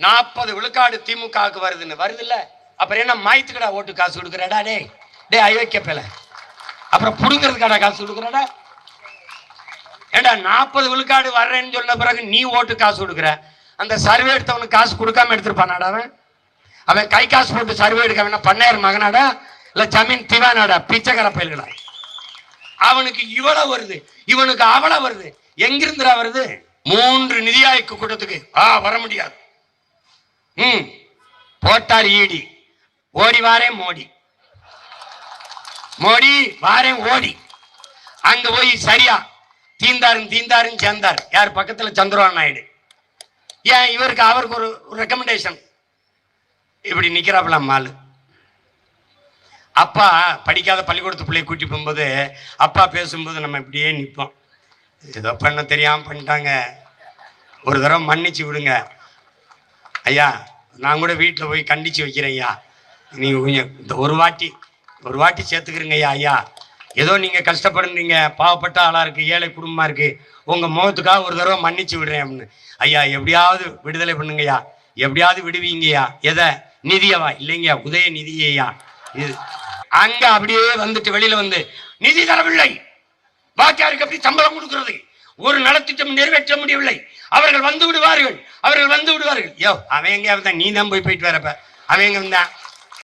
40 விழுக்காடு திமுகவுக்கு வருதுன்னு வருது இல்ல. அப்புறம் என்ன மாயத்துக்கடா ஓட்டு காசு கொடுக்குறடா? டே டே அயோக்கியப்பல, அப்புறம் புடுங்கிறதுக்காடா காசு கொடுக்குறடா? ஏண்டா 40 விழுக்காடு வர்றேன்னு சொன்ன பிறகு நீ ஓட்டு காசு கொடுக்குற, அந்த சர்வே எடுத்தவனுக்கு காசு கொடுக்காம எடுத்துருப்பானாடா? அவன் கை காசு போட்டு சர்வே எடுக்க வேணா பண்ணையார் மகனாடா இல்ல ஜமீன் திவானாடா? பிச்சைக்கார பயில்களா? அவனுக்கு இவ்வளவு வருது, இவனுக்கு அவ்வளவு வருது. எங்கிருந்துடா வருது? 3 நிதி ஆயோக் கூட்டத்துக்கு வர முடியாது. போட்டார் ஈடி, ஓடி வாரேன் மோடி, மோடி வாரேன் ஓடி. அங்க போய் சரியா தீந்தாரும் சேர்ந்தார். யார் பக்கத்துல? சந்திரபாபு நாயுடு. ஏன் இவருக்கு அவருக்கு ஒரு ரெக்கமெண்டேஷன். இப்படி நிக்கிறாப்ல மாலு. அப்பா படிக்காத பள்ளிக்கூடத்து பிள்ளைய கூட்டி போகும்போது அப்பா பேசும்போது நம்ம இப்படியே நிற்போம். ஏதோ பண்ண தெரியாம பண்ணிட்டாங்க, ஒரு தடவை மன்னிச்சு விடுங்க ஐயா, நான் கூட வீட்டில் போய் கண்டிச்சு வைக்கிறேன் ஐயா, நீங்க கொஞ்சம் இந்த ஒரு வாட்டி சேர்த்துக்கிறீங்க ஐயா. ஐயா ஏதோ நீங்க கஷ்டப்படுறீங்க, பாவப்பட்ட ஆளா இருக்கு, ஏழை குடும்பமா இருக்கு, உங்க முகத்துக்காக ஒரு தடவை மன்னிச்சு விடுறேன் அப்படின்னு. ஐயா எப்படியாவது விடுதலை பண்ணுங்கய்யா, எப்படியாவது விடுவீங்கய்யா. எதை? நிதியவா? இல்லைங்கய்யா, உதய நிதியையா. இது அங்க அப்படியே வந்துட்டு வெளியில வந்து நிதி தரவில்லை, வாக்கியாருக்கு எப்படி சம்பளம் கொடுக்கிறது, ஒரு நலத்திட்டம் நிறைவேற்ற முடியவில்லை, அவர்கள் வந்து விடுவார்கள். யோ அவன் எங்க வந்தான்? நீ தான் போயிட்டு வரப்ப அவன் எங்க வந்தான்?